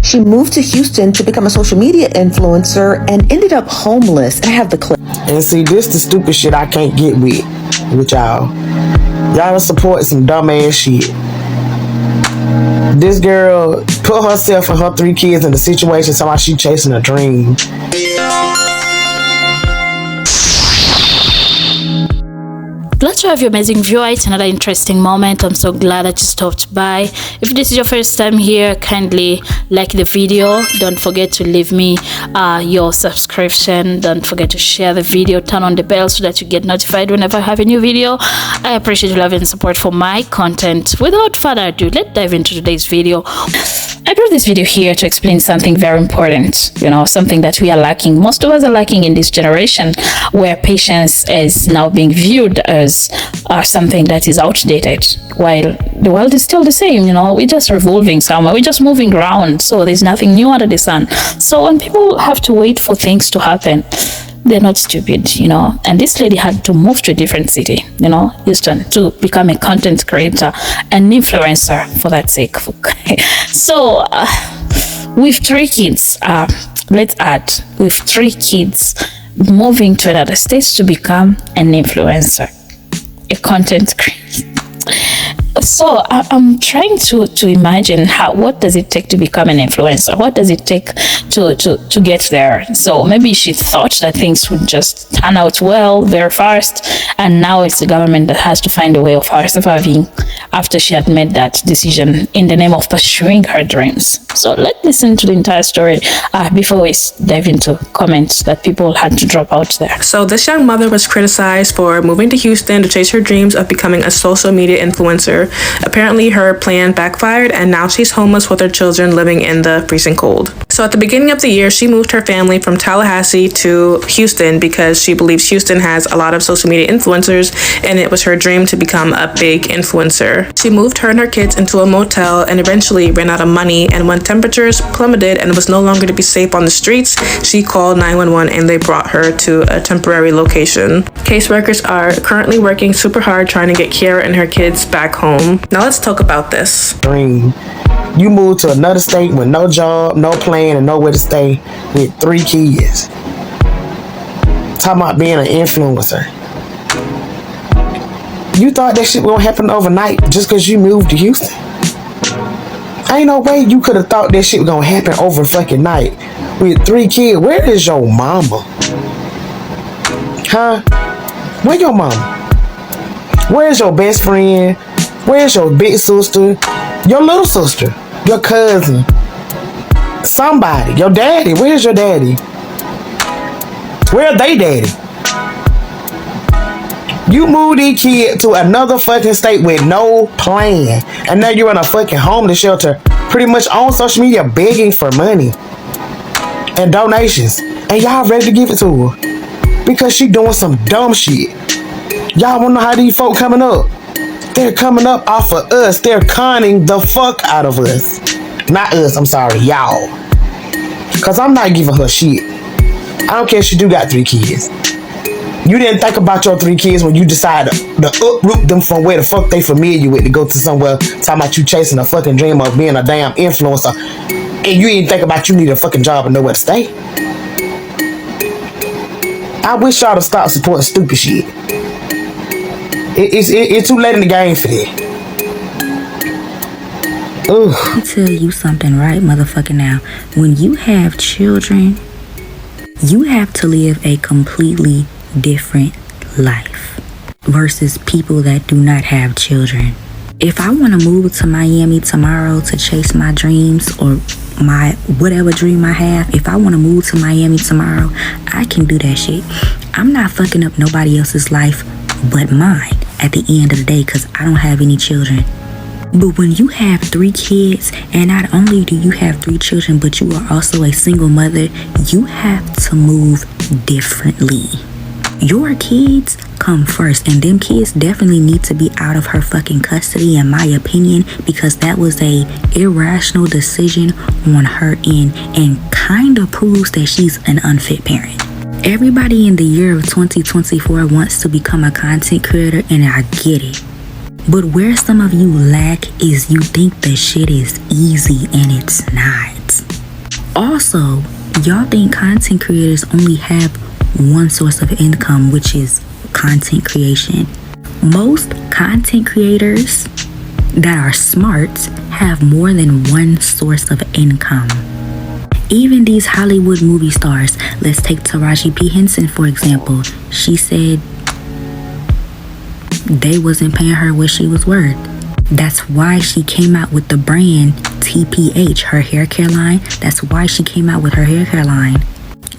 She moved to Houston to become a social media influencer and ended up homeless. And I have the clip. And see, this the stupid shit I can't get with y'all. Y'all support some dumbass shit. This girl put herself and her 3 kids in the situation somehow she chasing a dream. Glad to have you, amazing viewer. It's another interesting moment. I'm so glad that you stopped by. If this is your first time here, kindly like the video. Don't forget to leave me your subscription. Don't forget to share the video, turn on the bell so that you get notified whenever I have a new video. I appreciate your love and support for my content. Without further ado, let's dive into today's video. I brought this video here to explain something very important, something that we are lacking. Most of us are lacking in this generation, where patience is now being viewed as something that is outdated, while the world is still the same. We're just revolving somewhere, we're just moving around, so there's nothing new under the sun. So when people have to wait for things to happen, they're not stupid, and this lady had to move to a different city, Houston, to become a content creator, an influencer for that sake. So with 3 kids, let's add, with 3 kids, moving to another state to become an influencer, a content creator. So I'm trying to imagine what does it take to become an influencer? What does it take to get there? So maybe she thought that things would just turn out well very fast, and now it's the government that has to find a way of her surviving after she had made that decision in the name of pursuing her dreams. So let's listen to the entire story before we dive into comments that people had to drop out there. So this young mother was criticized for moving to Houston to chase her dreams of becoming a social media influencer. Apparently her plan backfired, and now she's homeless with her children living in the freezing cold. So at the beginning of the year, she moved her family from Tallahassee to Houston because she believes Houston has a lot of social media influencers, and it was her dream to become a big influencer. She moved her and her kids into a motel and eventually ran out of money, and when temperatures plummeted and it was no longer to be safe on the streets, she called 911 and they brought her to a temporary location. Caseworkers are currently working super hard trying to get Kiara and her kids back home. Now let's talk about this. Dream. You moved to another state with no job, no plan, and nowhere to stay with 3 kids. Talking about being an influencer. You thought that shit won't happen overnight just because you moved to Houston? Ain't no way you could have thought that shit was gonna happen over fucking night with 3 kids. Where is your mama? Huh? Where your mama? Where's your best friend? Where's your big sister? Your little sister? Your cousin? Somebody? Your daddy? Where's your daddy? Where's they daddy? You moved these kids to another fucking state with no plan, and now you're in a fucking homeless shelter, pretty much on social media begging for money and donations, and y'all ready to give it to her because she doing some dumb shit. Y'all wanna know how these folk coming up? They're coming up off of us. They're conning the fuck out of us. Not us, I'm sorry, y'all. Cause I'm not giving her shit. I don't care if she do got 3 kids. You didn't think about your 3 kids when you decided to uproot them from where the fuck they familiar with to go to somewhere talking about you chasing a fucking dream of being a damn influencer, and you didn't think about you need a fucking job and nowhere to stay. I wish y'all to stop supporting stupid shit. It's too late in the game for that. Let me tell you something right motherfucking now. When you have children, you have to live a completely different life versus people that do not have children. If I want to move to Miami tomorrow to chase my dreams or my whatever dream I have, if I want to move to Miami tomorrow, I can do that shit. I'm not fucking up nobody else's life but mine at the end of the day because I don't have any children. But when you have 3 kids, and not only do you have 3 children, but you are also a single mother, you have to move differently. Your kids come first, and them kids definitely need to be out of her fucking custody, in my opinion, because that was a irrational decision on her end and kind of proves that she's an unfit parent. Everybody in the year of 2024 wants to become a content creator, and I get it. But where some of you lack is you think the shit is easy, and it's not. Also, y'all think content creators only have one source of income, which is content creation. Most content creators that are smart have more than one source of income. Even these Hollywood movie stars, let's take Taraji P. Henson for example. She said they wasn't paying her what she was worth. That's why she came out with the brand TPH, her hair care line. That's why she came out with her hair care line,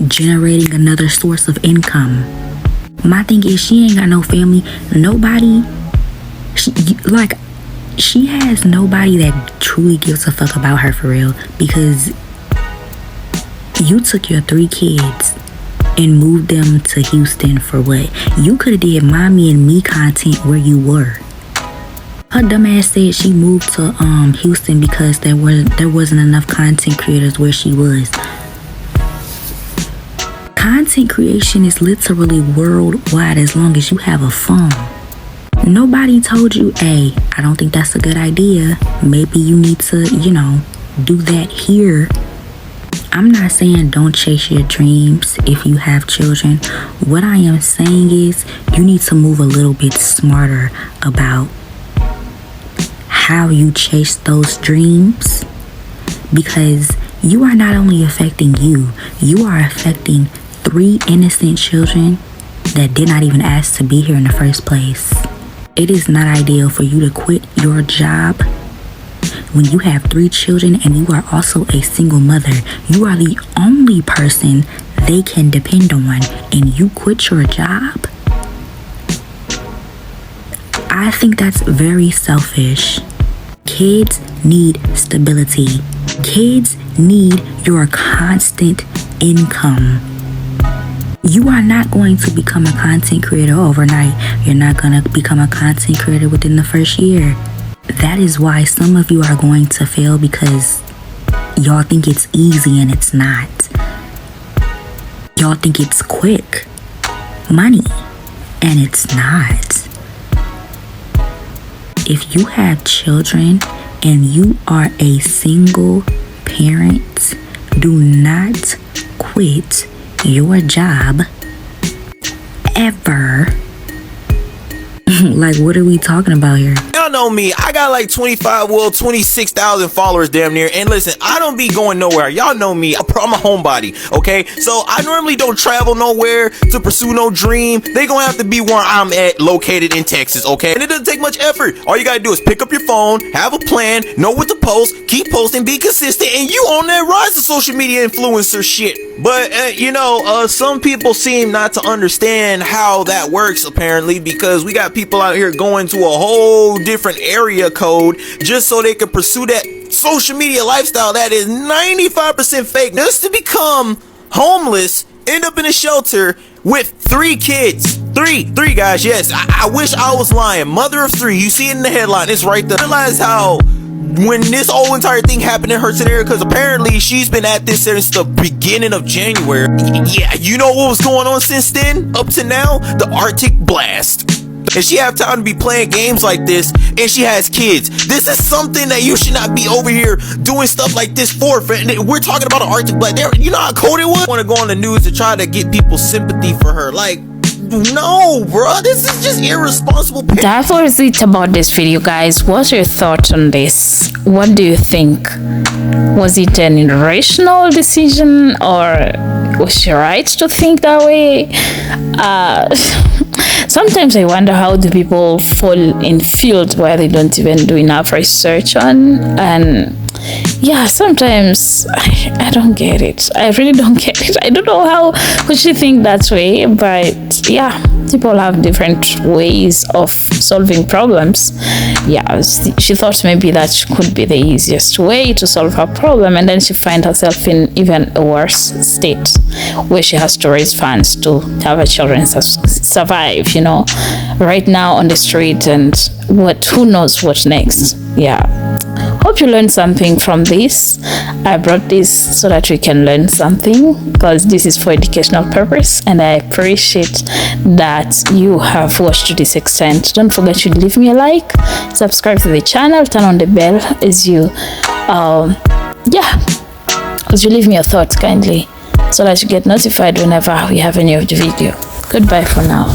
generating another source of income. My thing is, she ain't got no family, nobody. She has nobody that truly gives a fuck about her for real, because you took your 3 kids and moved them to Houston for what? You could have did Mommy and Me content where you were. Her dumbass said she moved to Houston because there wasn't enough content creators where she was. Content creation is literally worldwide as long as you have a phone. Nobody told you, hey, I don't think that's a good idea. Maybe you need to, do that here. I'm not saying don't chase your dreams if you have children. What I am saying is you need to move a little bit smarter about how you chase those dreams, because you are not only affecting you are affecting 3 innocent children that did not even ask to be here in the first place. It is not ideal for you to quit your job when you have 3 children and you are also a single mother. You are the only person they can depend on, and you quit your job. I think that's very selfish. Kids need stability. Kids need your constant income. You are not going to become a content creator overnight. You're not going to become a content creator within the first year. That is why some of you are going to fail, because y'all think it's easy and it's not. Y'all think it's quick money and it's not. If you have children and you are a single parent, do not quit your job ever. Like, what are we talking about here? Y'all know me. I got like 26,000 followers damn near. And listen, I don't be going nowhere. Y'all know me. I'm a homebody, okay? So I normally don't travel nowhere to pursue no dream. They gonna have to be where I'm at, located in Texas, okay? And it doesn't take much effort. All you gotta do is pick up your phone, have a plan, know what to post, keep posting, be consistent, and you on that rise of social media influencer shit. But, some people seem not to understand how that works, apparently, because we got people out here going to a whole different area code just so they can pursue that social media lifestyle that is 95% fake, just to become homeless, end up in a shelter with 3 kids. Three guys, yes. I wish I was lying. Mother of 3. You see it in the headline. It's right there. Realize how when this whole entire thing happened in her scenario, because apparently she's been at this since the beginning of January. Yeah, you know what was going on since then? Up to now? The Arctic blast. And she have time to be playing games like this, and she has kids. This is something that you should not be over here doing stuff like this for. We're talking about an Arctic blast. You know how cold it was? I want to go on the news to try to get people's sympathy for her. Like, no, bro, this is just irresponsible. That was it about this video, guys. What's your thoughts on this? What do you think? Was it an irrational decision, or was she right to think that way? Sometimes I wonder, how do people fall in fields where they don't even do enough research on? And yeah, sometimes I don't get it. I really don't get it. I don't know how could she think that way, but yeah, people have different ways of solving problems. Yeah, she thought maybe that could be the easiest way to solve her problem, and then she finds herself in even a worse state where she has to raise funds to have her children survive, right now on the street, and who knows what next. Yeah. Hope you learned something from this. I brought this so that we can learn something, because this is for educational purpose, and I appreciate that you have watched to this extent. Don't forget to leave me a like, subscribe to the channel, turn on the bell as you Could you leave me your thoughts kindly so that you get notified whenever we have any of the video? Goodbye for now.